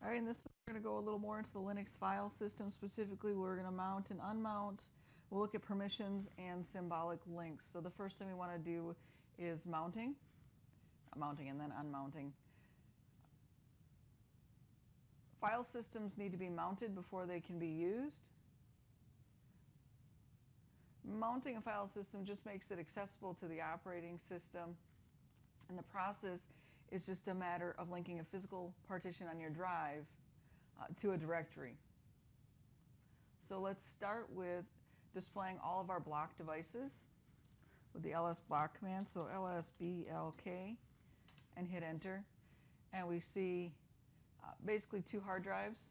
All right, in this one, we're going to go a little more into the Linux file system. Specifically, we're going to mount and unmount. We'll look at permissions and symbolic links. So the first thing we want to do is mounting and then unmounting. File systems need to be mounted before they can be used. Mounting a file system just makes it accessible to the operating system, and the process is just a matter of linking a physical partition on your drive to a directory. So let's start with displaying all of our block devices with the ls block command. So lsblk and hit enter, and we see basically two hard drives.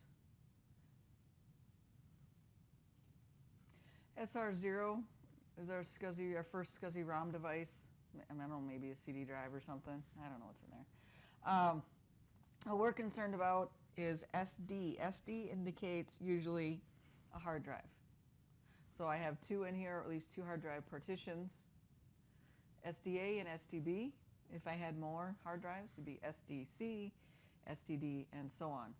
SR0 is our first SCSI ROM device. I don't know, maybe a CD drive or something. I don't know what's in there. What we're concerned about is SD. SD indicates usually a hard drive. So I have two in here, or at least two hard drive partitions, SDA and STB. If I had more hard drives, it would be SDC, STD, and so on.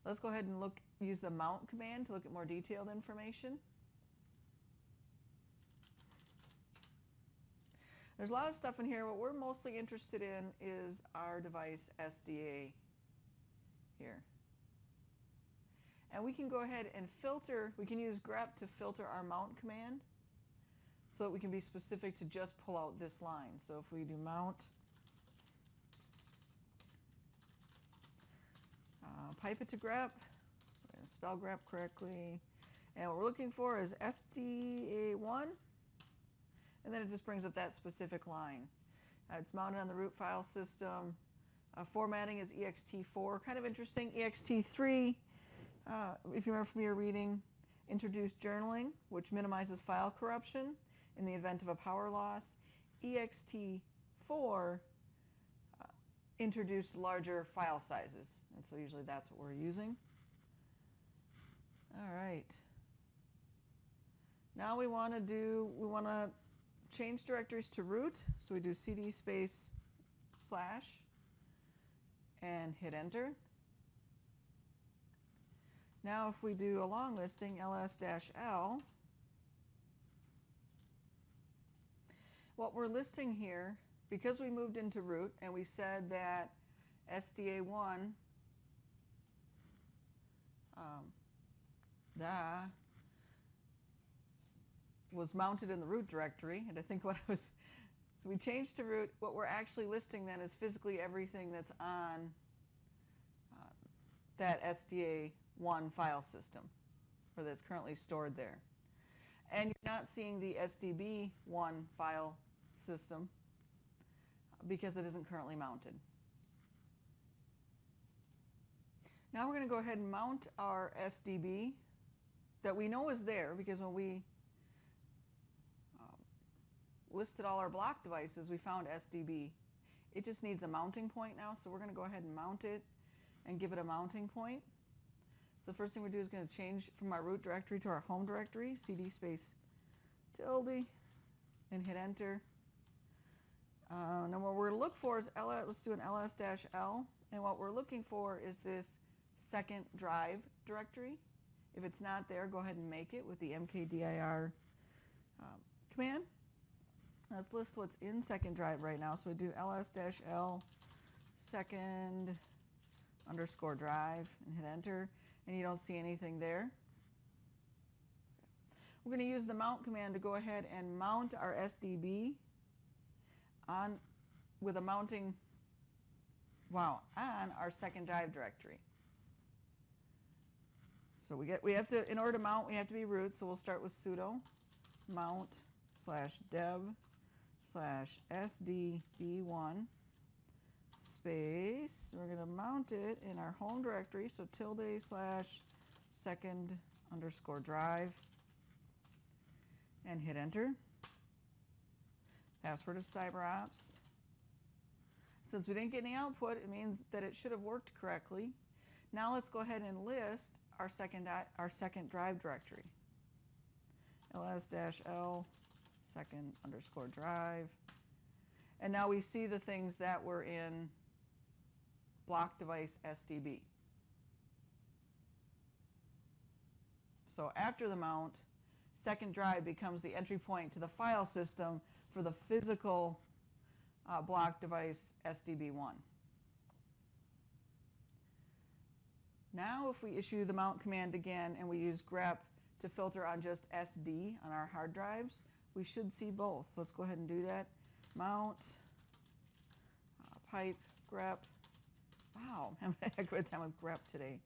Let's go ahead and use the mount command to look at more detailed information. There's a lot of stuff in here. What we're mostly interested in is our device SDA here. And we can go ahead and filter. We can use grep to filter our mount command so that we can be specific to just pull out this line. So if we do mount, pipe it to grep, we're going to spell grep correctly, and what we're looking for is SDA1, and then it just brings up that specific line. It's mounted on the root file system. Formatting is ext4. Kind of interesting. ext3, if you remember from your reading, introduced journaling, which minimizes file corruption in the event of a power loss. ext4 introduced larger file sizes, and so usually that's what we're using. All right. Now we want to change directories to root, so we do cd space / and hit enter. Now if we do a long listing, ls-l, what we're listing here, because we moved into root and we said that SDA1 was mounted in the root directory, and I think so we changed to root. What we're actually listing then is physically everything that's on that SDA1 file system, or that's currently stored there. And you're not seeing the SDB1 file system because it isn't currently mounted. Now we're going to go ahead and mount our SDB that we know is there, because when we listed all our block devices, we found SDB. It just needs a mounting point now, so we're going to go ahead and mount it and give it a mounting point. So the first thing we do is going to change from our root directory to our home directory, cd space tilde, and hit enter. And then what we're going to look for is let's do an ls-l, and what we're looking for is this second drive directory. If it's not there, go ahead and make it with the mkdir command. Let's list what's in second drive right now. So we do ls-l second _ drive and hit enter, and you don't see anything there. We're going to use the mount command to go ahead and mount our SDB with a mounting on our second drive directory. So we have to, in order to mount, we have to be root. So we'll start with sudo mount /dev /sdb1 space. We're going to mount it in our home directory, so tilde / second _ drive, and hit enter. Password is CyberOps. Since we didn't get any output, it means that it should have worked correctly. Now let's go ahead and list our second drive directory. ls-l second _ drive. And now we see the things that were in block device SDB. So after the mount, second drive becomes the entry point to the file system for the physical block device SDB1. Now if we issue the mount command again and we use grep to filter on just SD on our hard drives, we should see both. So let's go ahead and do that. Mount, pipe, grep. Wow, I'm having a good time with grep today.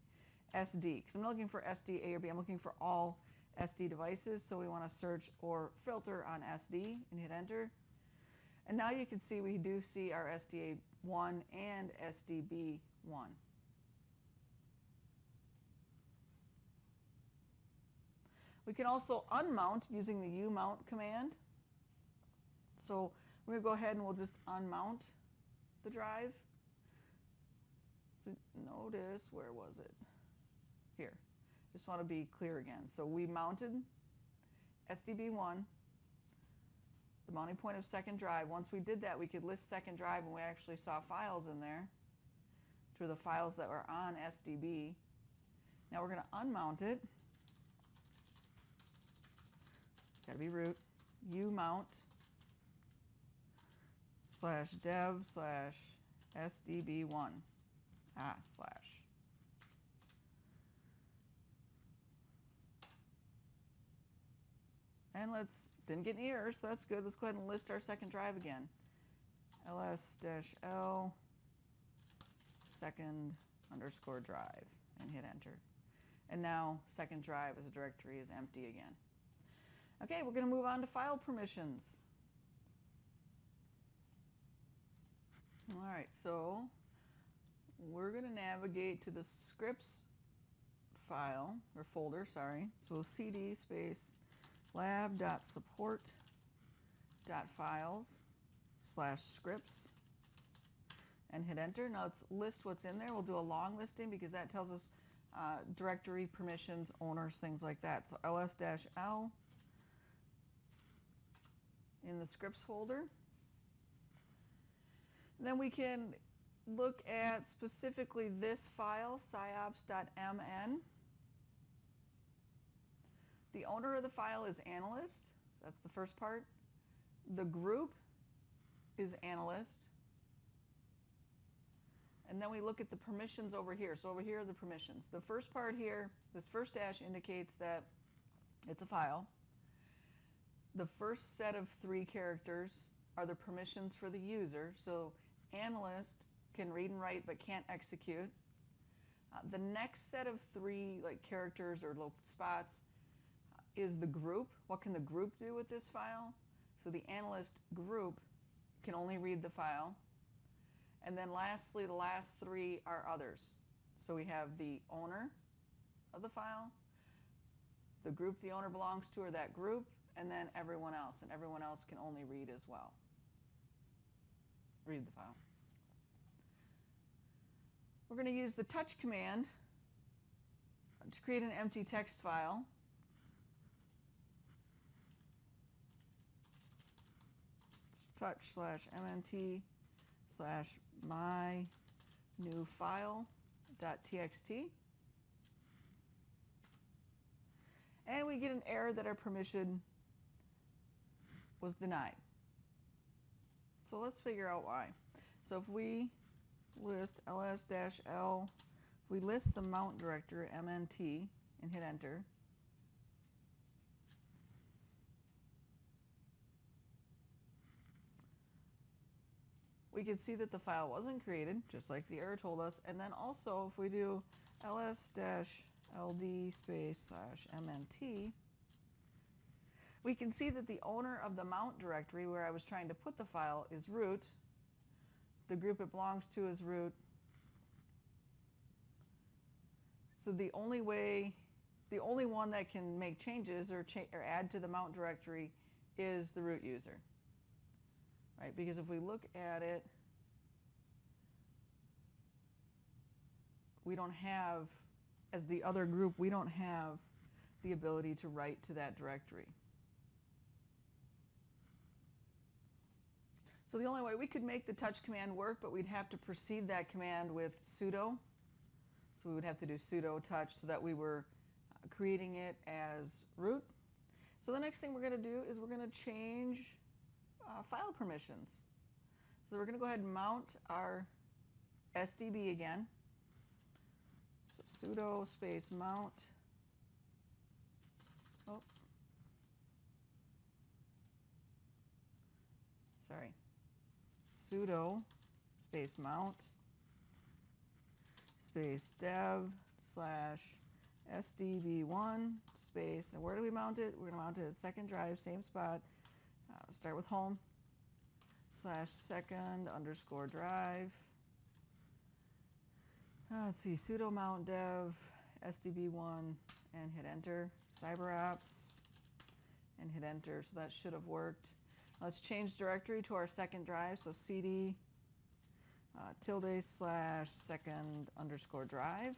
SD, because I'm not looking for SD A or B, I'm looking for all SD devices. So we want to search or filter on SD and hit enter. And now you can see we do see our SDA1 and SDB1. We can also unmount using the umount command. So we're going to go ahead and we'll just unmount the drive. So notice, where was it? Here. Just want to be clear again. So we mounted SDB1, the mounting point of second drive. Once we did that, we could list second drive, and we actually saw files in there, which were the files that were on SDB. Now we're going to unmount it. Got to be root. umount /dev/SDB1. /. And didn't get any errors, so that's good. Let's go ahead and list our second drive again. ls-l second_drive and hit enter. And now second drive as a directory is empty again. Okay, we're going to move on to file permissions. All right, so we're going to navigate to the scripts file, or folder, sorry. So cd space lab.support.files/scripts and hit enter. Now let's list what's in there. We'll do a long listing because that tells us directory permissions, owners, things like that. So ls-l in the scripts folder. And then we can look at specifically this file, psyops.mn. The owner of the file is analyst. That's the first part. The group is analyst. And then we look at the permissions over here. So over here are the permissions. The first part here, this first dash indicates that it's a file. The first set of 3 characters are the permissions for the user. So analyst can read and write but can't execute. The next set of 3 characters or little spots is the group. What can the group do with this file? So the analyst group can only read the file. And then lastly, the last 3 are others. So we have the owner of the file, the group the owner belongs to or that group, and then everyone else. And everyone else can only read as well. Read the file. We're going to use the touch command to create an empty text file. It's touch/mnt/my_new_file.txt. And we get an error that our permission was denied. So let's figure out why. So if we list ls-l, if we list the mount directory mnt and hit enter, we can see that the file wasn't created, just like the error told us. And then also, if we do ls-ld space/mnt, we can see that the owner of the mount directory where I was trying to put the file is root. The group it belongs to is root. So the only one that can make changes or add to the mount directory is the root user. Right? Because if we look at it, we don't have, as the other group, we don't have the ability to write to that directory. So the only way we could make the touch command work, but we'd have to precede that command with sudo. So we would have to do sudo touch so that we were creating it as root. So the next thing we're going to do is we're going to change file permissions. So we're going to go ahead and mount our SDB again. So sudo space mount. Oh, sorry. Sudo space mount space dev slash SDB1 space, and where do we mount it? We're going to mount it at second drive, same spot. Start with home slash second underscore drive. Let's see, sudo mount dev SDB1 and hit enter. CyberApps and hit enter. So that should have worked. Let's change directory to our second drive. So cd tilde slash second underscore drive.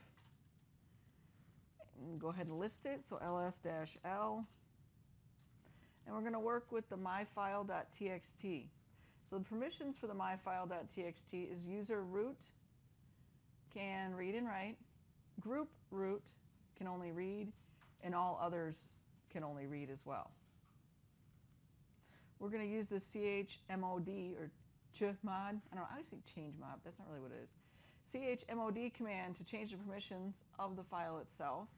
And go ahead and list it. So ls-l. And we're going to work with the myfile.txt. So the permissions for the myfile.txt is user root can read and write, group root can only read, and all others can only read as well. We're going to use the chmod or chmod. I don't know, I always say change mod. That's not really what it is. Chmod command to change the permissions of the file itself.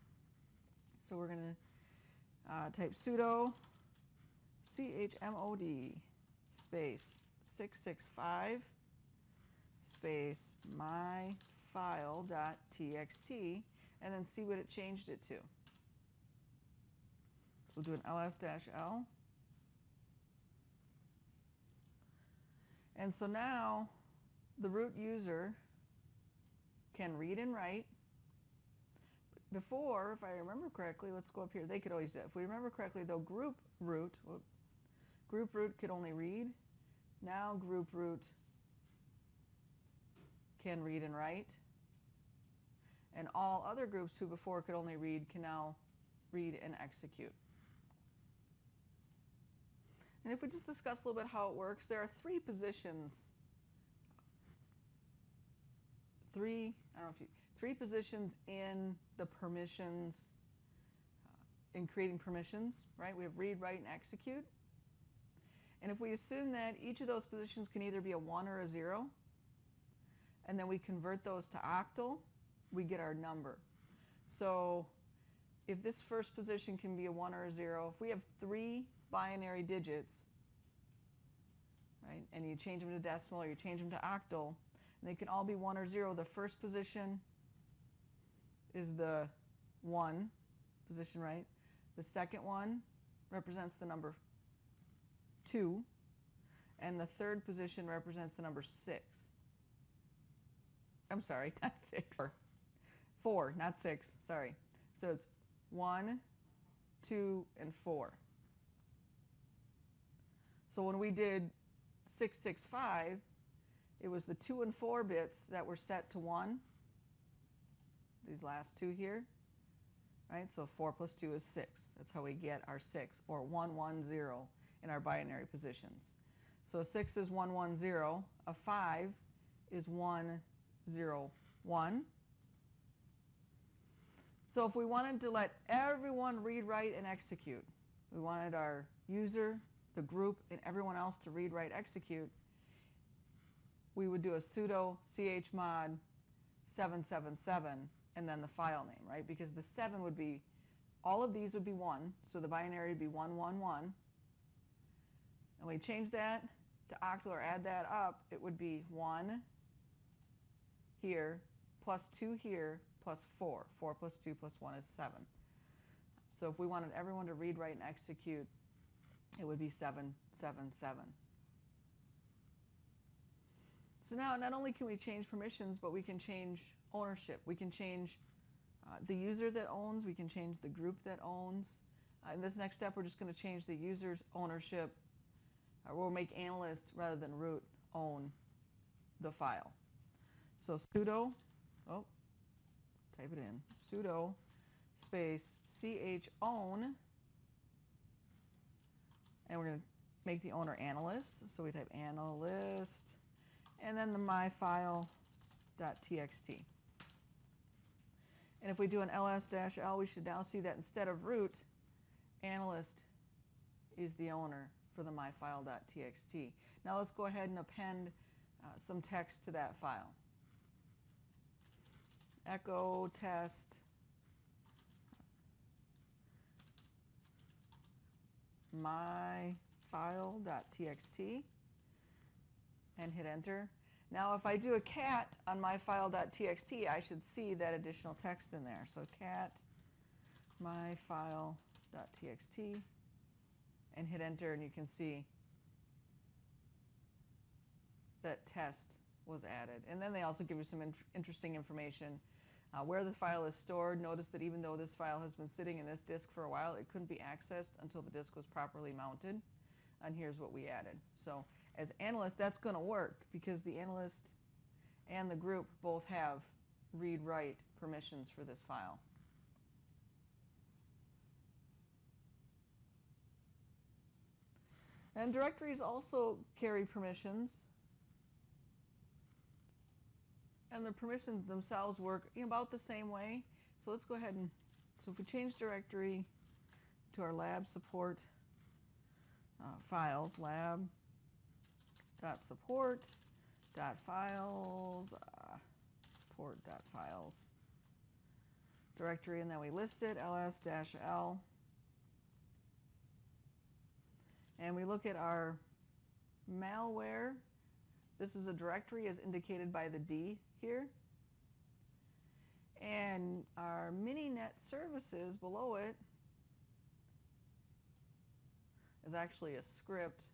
So we're going to type sudo chmod space 665 space myfile.txt and then see what it changed it to. So we'll do an ls-l. And so now the root user can read and write. Before, if I remember correctly, let's go up here. They could always do it. If we remember correctly, though, group root could only read. Now group root can read and write. And all other groups who before could only read can now read and execute. And if we just discuss a little bit how it works, there are three positions. Three positions in the permissions, in creating permissions, right? We have read, write, and execute. And if we assume that each of those positions can either be a 1 or a 0, and then we convert those to octal, we get our number. So if this first position can be a 1 or a 0, if we have 3 binary digits, right, and you change them to decimal or you change them to octal, and they can all be 1 or 0, the first position is the 1 position, right? The second one represents the number 2, and the third position represents the number 6. I'm sorry, not 6. 4, not 6, sorry. So it's 1, 2, and 4. So when we did 665, it was the 2 and 4 bits that were set to 1. These last two here, right? So 4 plus 2 is 6. That's how we get our 6, or 1, 1, 0 in our binary positions. So a 6 is 1, 1, 0. A 5 is 1, 0, 1. So if we wanted to let everyone read, write, and execute, we wanted our user, the group, and everyone else to read, write, execute, we would do a sudo chmod 777 and then the file name, right? Because the 7 would be, all of these would be 1, so the binary would be 1, 1, 1. And we change that to octal or add that up, it would be 1 here, plus 2 here, plus 4. 4 plus 2 plus 1 is 7. So if we wanted everyone to read, write, and execute, it would be 777. So now not only can we change permissions, but we can change ownership. We can change the user that owns. We can change the group that owns. In this next step, we're just going to change the user's ownership. We'll make analyst rather than root own the file. So sudo, type it in, sudo space chown, and we're going to make the owner analyst. So we type analyst, and then the myfile.txt. And if we do an ls-l, we should now see that instead of root, analyst is the owner for the myfile.txt. Now let's go ahead and append some text to that file. Echo test myfile.txt and hit enter. Now if I do a cat on myfile.txt, I should see that additional text in there. So cat myfile.txt and hit enter, and you can see that test was added. And then they also give you some interesting information where the file is stored. Notice that even though this file has been sitting in this disk for a while, it couldn't be accessed until the disk was properly mounted. And here's what we added. So as analyst, that's going to work because the analyst and the group both have read-write permissions for this file. And directories also carry permissions. And the permissions themselves work about the same way. So let's go ahead and, so if we change directory to our lab support files, lab.support.files, support.files directory, and then we list it, ls-l. And we look at our malware. This is a directory as indicated by the D here. And our mininet services below it is actually a script,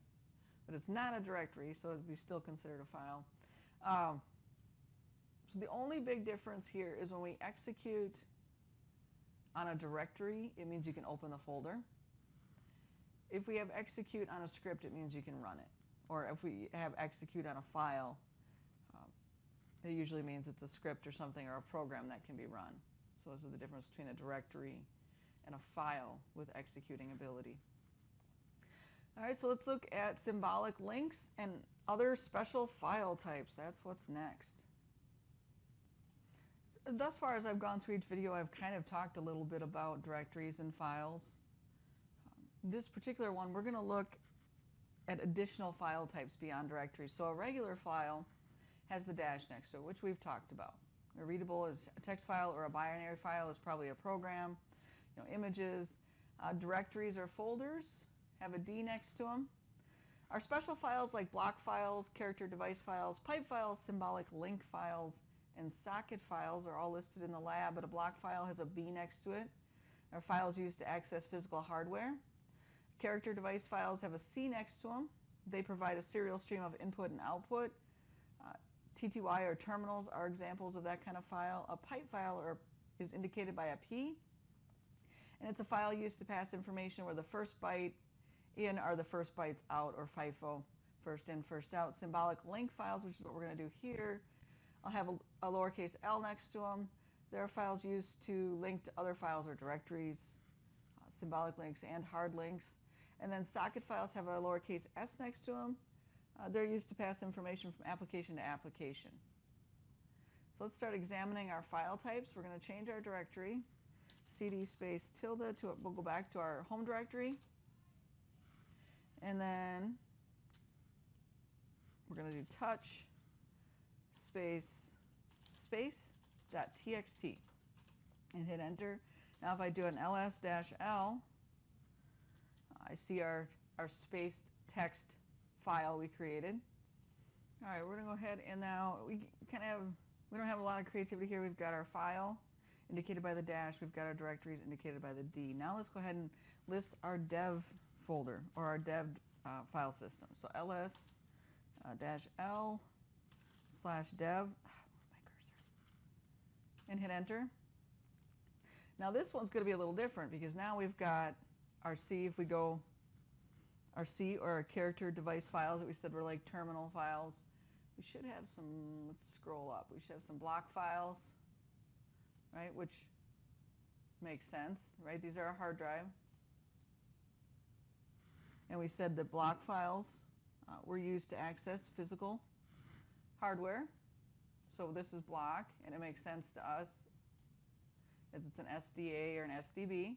but it's not a directory, so it would be still considered a file. So the only big difference here is when we execute on a directory, it means you can open the folder. If we have execute on a script, it means you can run it. Or if we have execute on a file, it usually means it's a script or something or a program that can be run. So this is the difference between a directory and a file with executing ability. All right, so let's look at symbolic links and other special file types. That's what's next. Thus far as I've gone through each video, I've kind of talked a little bit about directories and files. This particular one, we're going to look at additional file types beyond directories. So a regular file has the dash next to it, which we've talked about. A readable is a text file, or a binary file is probably a program. Images, directories or folders have a D next to them. Our special files like block files, character device files, pipe files, symbolic link files, and socket files are all listed in the lab, but a block file has a B next to it. Our files used to access physical hardware. Character device files have a C next to them. They provide a serial stream of input and output. TTY or terminals are examples of that kind of file. A pipe file is indicated by a P, and it's a file used to pass information where the first byte in are the first bytes out, or FIFO, first in, first out. Symbolic link files, which is what we're going to do here, I'll have a lowercase l next to them. They're files used to link to other files or directories, symbolic links and hard links. And then socket files have a lowercase s next to them. They're used to pass information from application to application. So let's start examining our file types. We're going to change our directory, cd space tilde, we'll go back to our home directory. And then we're going to do touch space .txt and hit enter. Now if I do an ls-l, I see our spaced text file we created. All right, we're going to go ahead and now we don't have a lot of creativity here. We've got our file indicated by the dash. We've got our directories indicated by the D. Now let's go ahead and list our dev folder, or our dev file system. So ls-l/dev, and hit enter. Now this one's going to be a little different because now we've got our C. If we go our C, or our character device files that we said were like terminal files, we should have some, let's scroll up, we should have some block files, right, which makes sense, right? These are our hard drive. And we said that block files were used to access physical hardware. So this is block, and it makes sense to us. as it's an SDA or an SDB.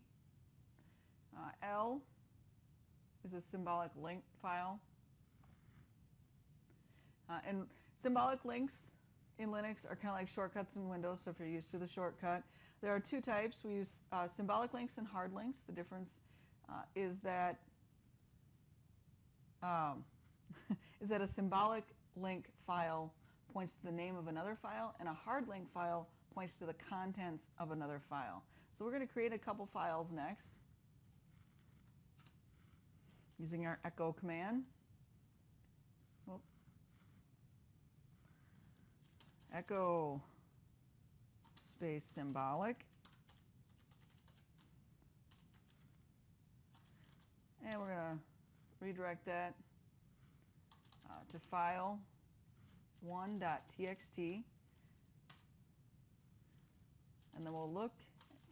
L is a symbolic link file. And symbolic links in Linux are kind of like shortcuts in Windows, so if you're used to the shortcut. There are two types. We use symbolic links and hard links. The difference is that a symbolic link file points to the name of another file, and a hard link file points to the contents of another file. So we're going to create a couple files next using our echo command. Oh. Echo space symbolic. And we're going to redirect that to file 1.txt. And then we'll look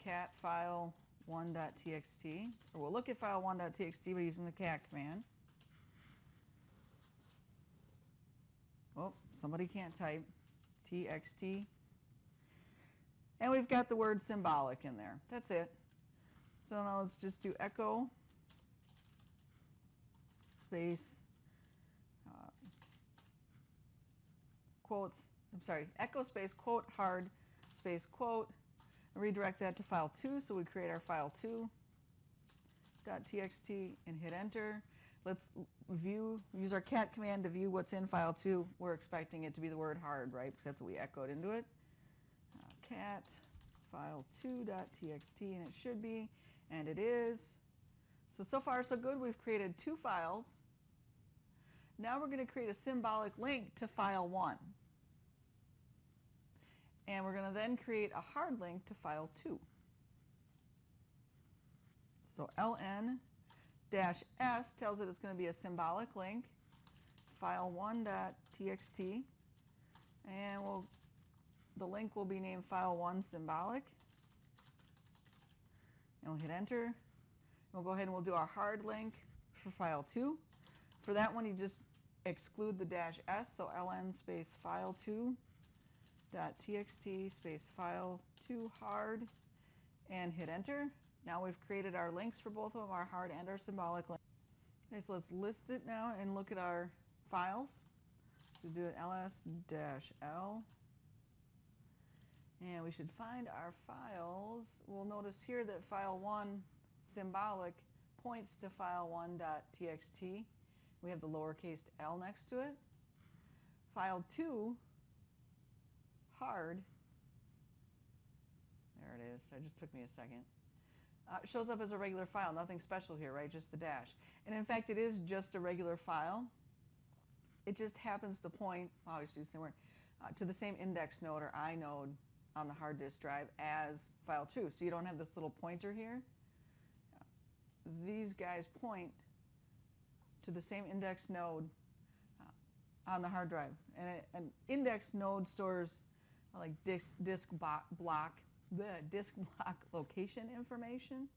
cat file 1.txt, or we'll look at file 1.txt by using the cat command. Oh, somebody can't type. txt. And we've got the word symbolic in there. That's it. So now let's just do echo space quotes, echo space quote hard space quote, and redirect that to file 2. So we create our file 2.txt and hit enter. Let's use our cat command to view what's in file 2. We're expecting it to be the word hard, right? Because that's what we echoed into it. Cat file 2.txt, and it should be, and it is. So far so good. We've created 2 files. Now we're going to create a symbolic link to file 1. And we're going to then create a hard link to file 2. So ln-s tells it it's going to be a symbolic link, file 1.txt, and the link will be named file 1 symbolic. And we'll hit enter. And we'll go ahead and we'll do our hard link for file 2. For that one, you just exclude the -s, so ln space file 2.txt space file 2 hard, and hit enter. Now we've created our links for both of them, our hard and our symbolic link. Okay, so let's list it now and look at our files. So do it ls-l. And we should find our files. We'll notice here that file 1 symbolic points to file 1.txt. We have the lowercase l next to it. File 2 hard, there it is, it just took me a second, shows up as a regular file, nothing special here, right, just the dash. And in fact, it is just a regular file. It just happens to point, wow, I should use the same word, to the same index node or inode on the hard disk drive as file 2. So you don't have this little pointer here. These guys point to the same index node on the hard drive. And an index node stores like disk block location information.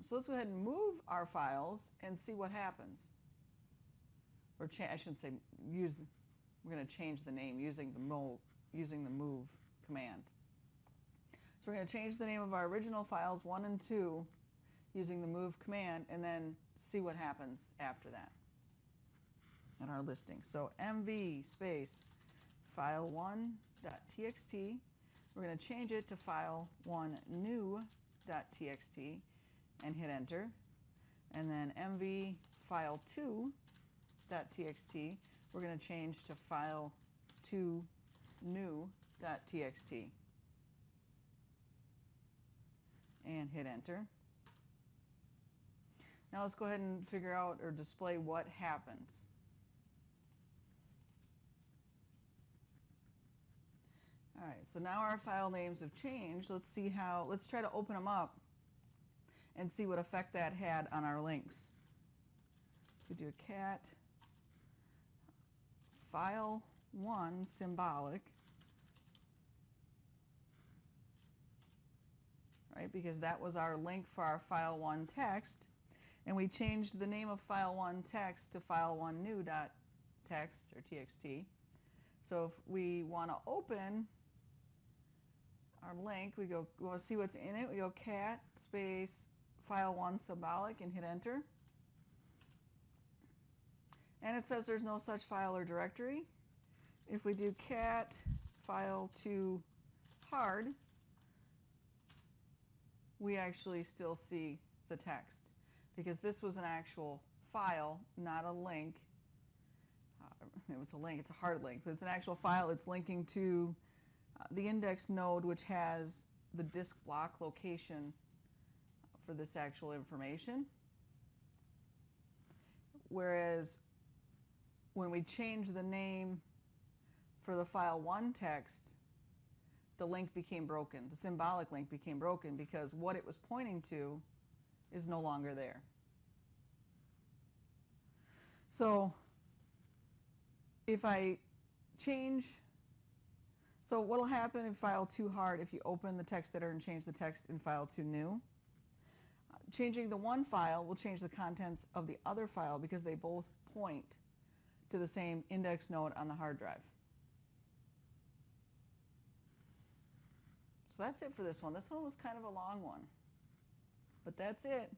So let's go ahead and move our files and see what happens. Or I shouldn't say use. We're going to change the name using the move command. So we're going to change the name of our original files 1 and 2 using the move command, and then see what happens after that in our listing. So mv space file 1.txt. We're going to change it to file 1 new.txt and hit enter. And then mv file 2.txt, we're going to change to file 2 new.txt and hit enter. Now let's go ahead and figure out or display what happens. All right, so now our file names have changed. Let's try to open them up and see what effect that had on our links. We do cat file 1 symbolic, right? Because that was our link for our file 1 text, and we changed the name of file 1 text to file 1 new.text or txt. So if we want to open our link, we want to see what's in it. We go cat space file1 symbolic and hit enter. And it says there's no such file or directory. If we do cat file2 hard, we actually still see the text because this was an actual file, not a link. It's a link, it's a hard link, but it's an actual file. It's linking to the index node, which has the disk block location for this actual information. Whereas when we change the name for the file1 text, the link became broken. The symbolic link became broken because what it was pointing to is no longer there. So if I change, so what will happen in file2 hard if you open the text editor and change the text in file2 new? Changing the one file will change the contents of the other file because they both point to the same index node on the hard drive. So that's it for this one. This one was kind of a long one, but that's it.